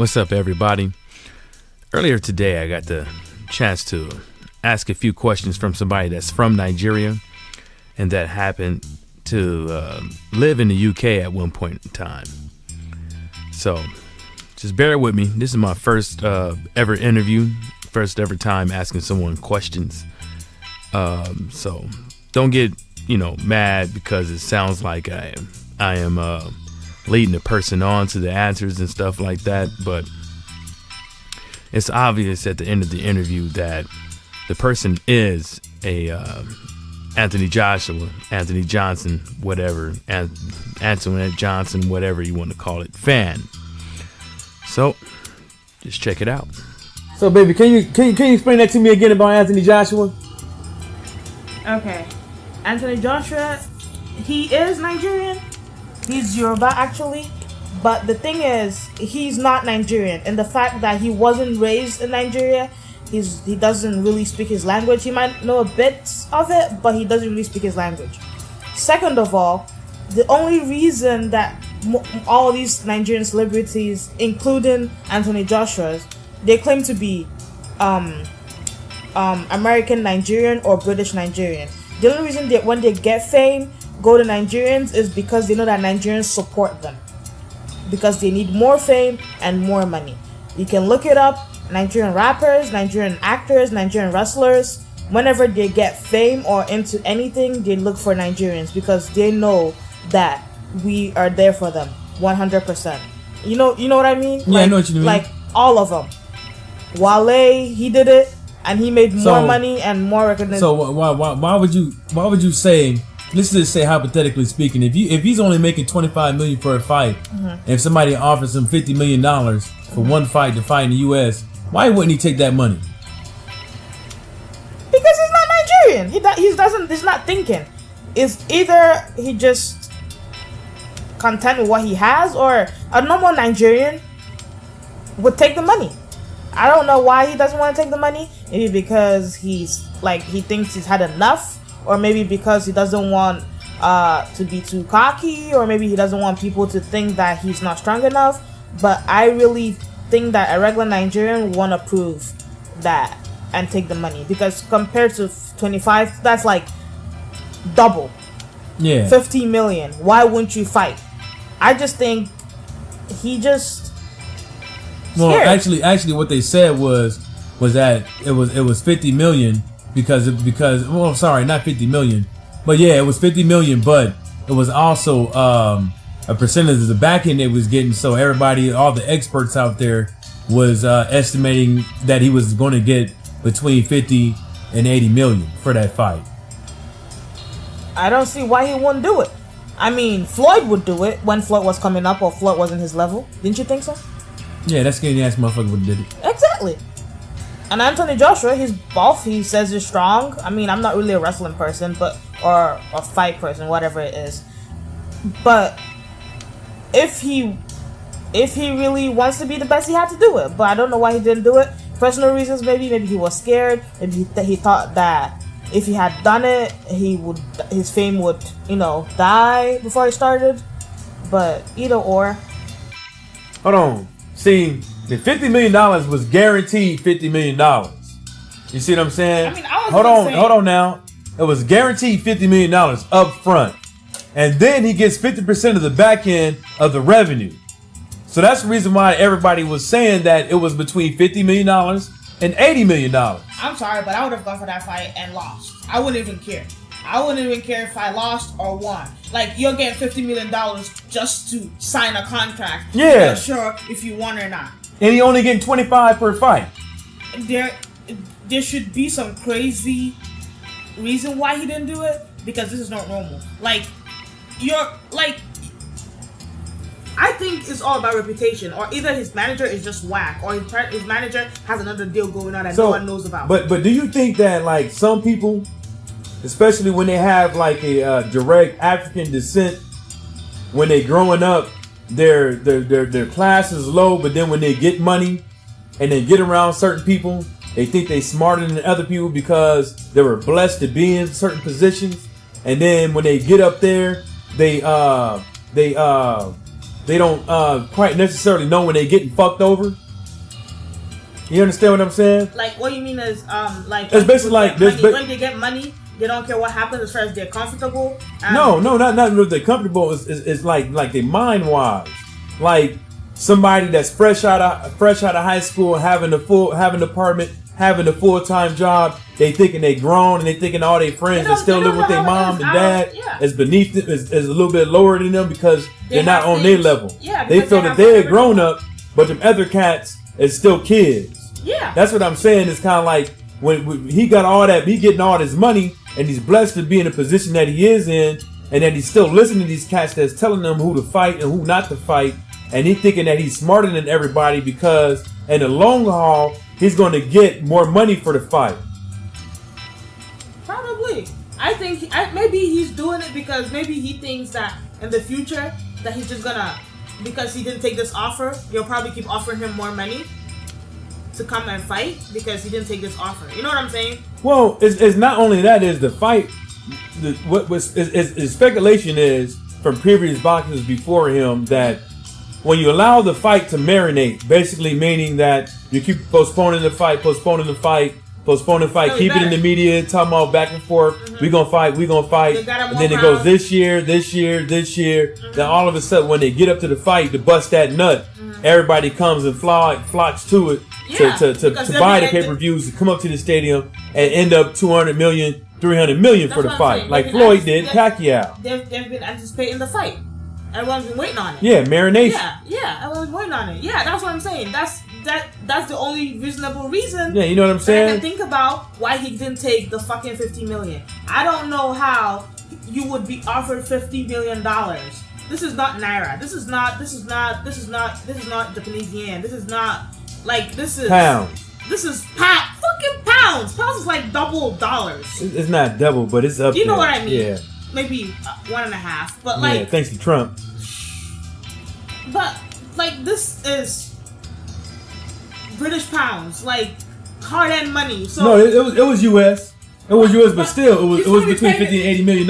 What's up, everybody? Earlier today, I got the chance to ask a few questions from somebody that's from Nigeria and that happened to live in the UK at one point in time. So just bear with me. This is my first ever interview, first ever time asking someone questions. So don't get, mad because it sounds like I am leading the person on to the answers and stuff like that, but it's obvious at the end of the interview that the person is a Anthony Joshua, Anthony Johnson, whatever, Antoinette Johnson, whatever you want to call it, fan. So just check it out. So, baby, can you explain that to me again about Anthony Joshua? Okay, Anthony Joshua, he is Nigerian. He's Yoruba, actually, but the thing is, he's not Nigerian. And the fact that he wasn't raised in Nigeria, he doesn't really speak his language. He might know a bit of it, but he doesn't really speak his language. Second of all, the only reason that all these Nigerian celebrities, including Anthony Joshua's, they claim to be American Nigerian or British Nigerian. The only reason that when they get fame, go to Nigerians is because they know that Nigerians support them, because they need more fame and more money. You can look it up. Nigerian rappers, Nigerian actors, Nigerian wrestlers, whenever they get fame or into anything, they look for Nigerians because they know that we are there for them 100%. You know what I mean? Yeah, I know what you mean. Like all of them. Wale, he did it and he made more money and more recognition. So why would you say, let's just say hypothetically speaking, if he's only making $25 million for a fight, and if somebody offers him $50 million for one fight to fight in the US, why wouldn't he take that money? Because he's not Nigerian. He's not thinking. It's either he just content with what he has, or a normal Nigerian would take the money. I don't know why he doesn't want to take the money. Maybe because he thinks he's had enough, or maybe because he doesn't want to be too cocky, or maybe he doesn't want people to think that he's not strong enough. But I really think that a regular Nigerian want to prove that and take the money, because compared to 25, that's like double. Yeah. 50 million. Why wouldn't you fight? I just think he just scared. Well, actually, what they said was that it was 50 million because well, sorry, not 50 million, but yeah, it was 50 million, but it was also a percentage of the back end they was getting. So everybody, all the experts out there was estimating that he was going to get between 50 and 80 million for that fight. I don't see why he wouldn't do it. I mean, Floyd would do it when Floyd was coming up or Floyd wasn't his level. Didn't you think so? Yeah, that skinny ass motherfucker would have did it. Exactly. And Anthony Joshua, he's buff. He says he's strong. I mean, I'm not really a wrestling person, or a fight person, whatever it is. But if he really wants to be the best, he had to do it. But I don't know why he didn't do it. Personal reasons, maybe he was scared. Maybe he thought that if he had done it, his fame would, die before he started. But either or. Hold on. See, the $50 million was guaranteed $50 million. You see what I'm saying? I mean, I was hold on now. It was guaranteed $50 million up front. And then he gets 50% of the back end of the revenue. So that's the reason why everybody was saying that it was between $50 million and $80 million. I'm sorry, but I would have gone for that fight and lost. I wouldn't even care. I wouldn't even care if I lost or won. Like, you're getting $50 million just to sign a contract. Yeah. You're not sure if you won or not. And he only getting 25 per fight. There should be some crazy reason why he didn't do it, because this is not normal. I think it's all about reputation, or either his manager is just whack, or his manager has another deal going on that no one knows about. But do you think that some people, especially when they have a direct African descent, when they growing up, their class is low, but then when they get money and they get around certain people, they think they smarter than other people because they were blessed to be in certain positions, and then when they get up there, they quite necessarily know when they're getting fucked over. You understand what I'm saying? Like, what you mean is, like, it's basically like this. When they get money, they don't care what happens as far as they're comfortable. No, not if they're comfortable. It's like they mind wise. Like somebody that's fresh out of high school, having an apartment, having a full-time job. They thinking they grown, and they thinking all their friends that still live with their mom and dad is beneath them, is a little bit lower than them because they're not on their level. Yeah, they feel that they're grown up, but them other cats is still kids. Yeah, that's what I'm saying. It's kind of like when he got all that, he getting all this money, and he's blessed to be in the position that he is in, and that he's still listening to these cats that's telling them who to fight and who not to fight, and he thinking that he's smarter than everybody because in the long haul he's going to get more money for the fight. Probably. I think maybe he's doing it because maybe he thinks that in the future that he's just gonna, because he didn't take this offer, you'll probably keep offering him more money to come and fight because he didn't take this offer. You know what I'm saying? Well, it's not only that, is the fight. His speculation is from previous boxers before him that when you allow the fight to marinate, basically meaning that you keep postponing the fight, keep it in the media, talking about back and forth. Mm-hmm. We're gonna fight. And then it goes this year. Mm-hmm. Then all of a sudden, when they get up to the fight to bust that nut, everybody comes and flocks to it to buy the pay-per-views, to come up to the stadium and end up 200 million, 300 million for the fight. Like Floyd did Pacquiao. They've been anticipating the fight. Everyone's been waiting on it. Yeah, marination. Yeah, everyone's waiting on it. Yeah, that's what I'm saying. That's the only reasonable reason. Yeah, you know what I'm saying? I can think about why he didn't take the fucking $50 million. I don't know how you would be offered $50 million. This is not naira. This is not Japanese yen. This is not like this is pounds. This is fucking pounds. Pounds is like double dollars. It's not double, but it's up. You know there. what I mean? Yeah. Maybe 1.5, but like. Yeah, thanks to Trump. But like this is British pounds, like hard-earned money. So no, it was U.S. It was U.S., but still, it was between $50 and $80 million.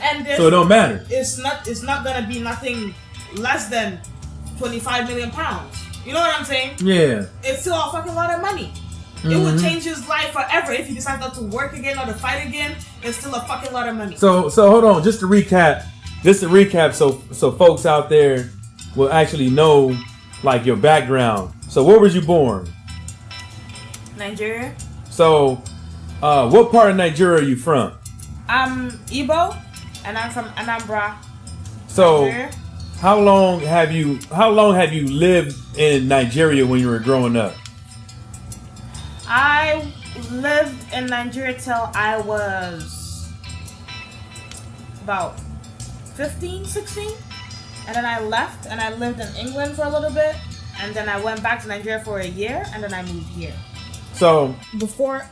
And so it don't matter. It's not gonna be nothing less than 25 million pounds. You know what I'm saying? Yeah. It's still a fucking lot of money. Mm-hmm. It would change his life forever if he decides not to work again or to fight again. It's still a fucking lot of money. So hold on, just to recap, so folks out there will actually know like your background. So where was you born? Nigeria. So what part of Nigeria are you from? I'm Igbo and I'm from Anambra. So Nigeria. How long have you lived in Nigeria when you were growing up? I lived in Nigeria till I was about 15, 16. And then I left and I lived in England for a little bit. And then I went back to Nigeria for a year and then I moved here. So before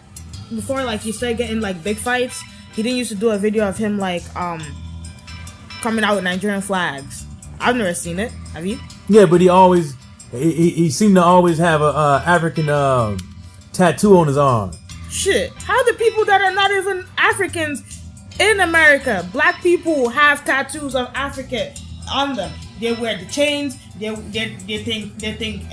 like he started getting like big fights, he didn't used to do a video of him like coming out with Nigerian flags. I've never seen it. Have you? Yeah, but he seemed to always have a African tattoo on his arm. Shit, how do people that are not even Africans in America, black people, have tattoos of Africa on them? They wear the chains. They think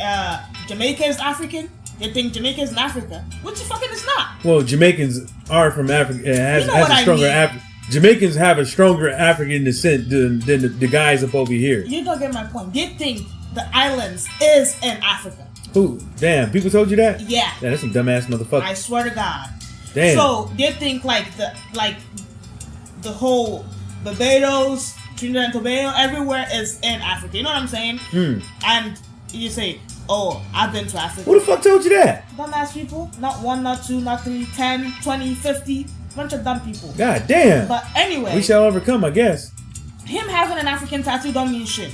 Jamaica is African. They think Jamaica is in Africa, which fucking is not. Well, Jamaicans are from Africa. Jamaicans have a stronger African descent than the guys up over here. You don't get my point. They think the islands is in Africa. Who? Damn, people told you that? Yeah. Yeah, that's some dumbass motherfuckers. I swear to God. Damn. So they think like the whole Barbados, Trinidad and Tobago, everywhere is in Africa. You know what I'm saying? And you say, oh, I've been to Africa. Who the fuck told you that? Dumbass people. Not 1, not 2, not 3, 10, 20, 50. Bunch of dumb people. God damn. But anyway. We shall overcome, I guess. Him having an African tattoo don't mean shit.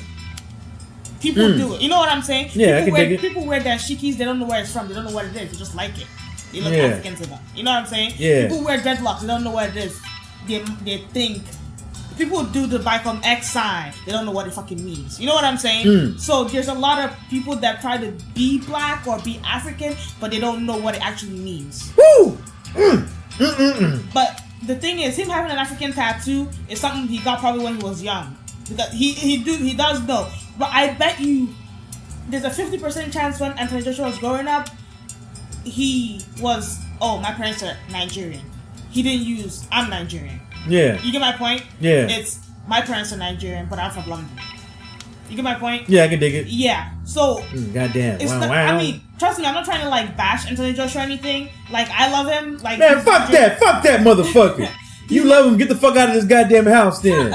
People do it. You know what I'm saying? Yeah, I can dig it. People wear their shikis, they don't know where it's from. They don't know what it is. They just like it. They look African to them. You know what I'm saying? Yeah. People wear dreadlocks, they don't know what it is. They think. People do the Bicom X sign. They don't know what it fucking means. You know what I'm saying? So there's a lot of people that try to be black or be African, but they don't know what it actually means. Woo! But the thing is, him having an African tattoo is something he got probably when he was young. Because he does know But I bet you there's a 50% chance when Anthony Joshua was growing up, he was, oh, my parents are Nigerian. He didn't use, I'm Nigerian. Yeah. You get my point? Yeah. It's, my parents are Nigerian, but I'm from London. You get my point? Yeah, I can dig it. Yeah. So, goddamn. it's Wow, not, wow. I mean, trust me, I'm not trying to like bash Anthony Joshua or anything. Like, I love him. Like, Man, fuck that motherfucker. You love him, get the fuck out of this goddamn house then.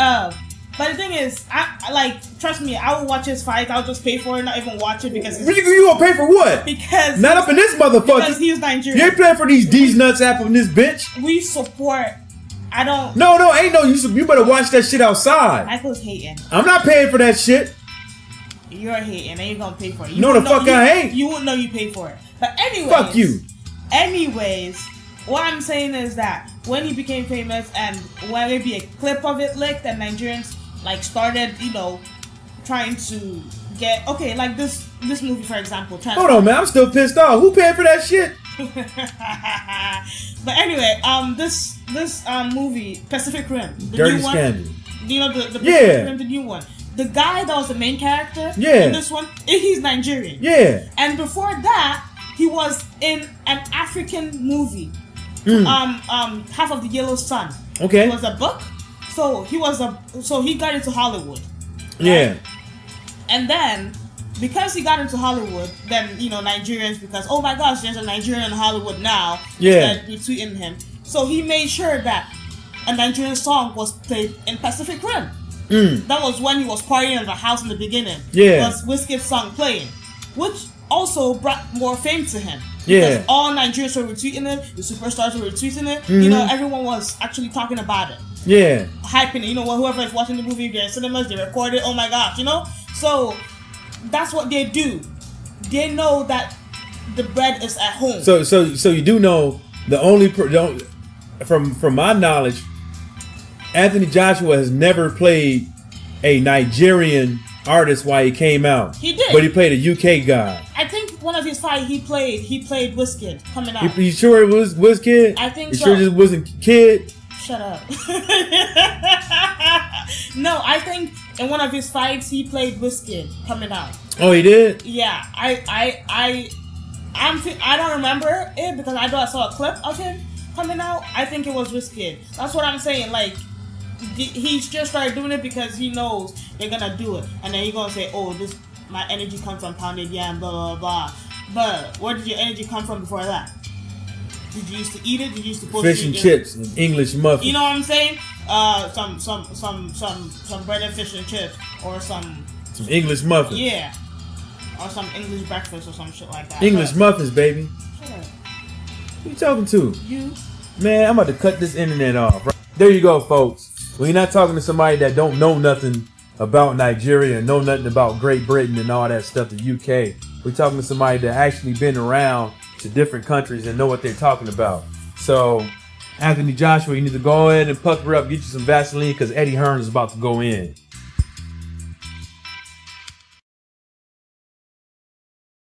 But the thing is, I like, trust me, I will watch his fight. I'll just pay for it, not even watch it because You gonna pay for what? Because not up in this motherfucker. Because he's Nigerian. You ain't playing for these nuts up in this bitch. We support. I don't. No, ain't no. You better watch that shit outside. Michael's hating. I'm not paying for that shit. You're hating, and you're gonna pay for it. No, the fuck I ain't. You wouldn't know you paid for it. But anyways, fuck you. Anyways, what I'm saying is that when he became famous, and when maybe a clip of it leaked, and Nigerians like started, trying to get like this movie, for example. Hold on, man. I'm still pissed off. Who paid for that shit? But anyway, this movie, Pacific Rim, the Dirty new one. Scandal. You know the Pacific Rim, the new one. The guy that was the main character in this one, he's Nigerian. Yeah. And before that, he was in an African movie. Half of the Yellow Sun. Okay. It was a book. So he got into Hollywood. Right? Yeah. And then because he got into Hollywood, then Nigerians, because oh my gosh, there's a Nigerian in Hollywood now. Yeah. That retweeting him. So he made sure that a Nigerian song was played in Pacific Rim. That was when he was partying in the house in the beginning. Yeah. Was Wizkid's song playing, which also brought more fame to him. Yeah. Because all Nigerians were retweeting it, the superstars were retweeting it. Everyone was actually talking about it. Yeah. Hyping it. Whoever is watching the movie, they're in cinemas, they record it. Oh my gosh, So that's what they do. They know that the bread is at home. So you do know the only from my knowledge, Anthony Joshua has never played a Nigerian artist while he came out. He did, but he played a UK guy. I think one of his fights he played Wizkid coming out. You sure it was Kid? I think you so. Sure it just wasn't Kid? Shut up. No, I think in one of his fights he played Wizkid coming out. Oh, he did? Yeah, I don't remember it because I know I saw a clip of him coming out. I think it was Wizkid. That's what I'm saying. Like, he's just started doing it because he knows they're gonna do it, and then he's gonna say, "Oh, my energy comes from pounded yam, blah blah blah." But where did your energy come from before that? Did you used to eat it? Did you used to post fish and chips, and English muffins? You know what I'm saying? Some breaded fish and chips, or some English muffins. Yeah, or some English breakfast or some shit like that. English muffins, baby. Shut up. Who you talking to? You. Man, I'm about to cut this internet off. Right? There you go, folks. When you're not talking to somebody that don't know nothing about Nigeria and know nothing about Great Britain and all that stuff, the UK, we're talking to somebody that actually been around to different countries and know what they're talking about. So, Anthony Joshua, you need to go ahead and pucker up, get you some Vaseline, because Eddie Hearn is about to go in.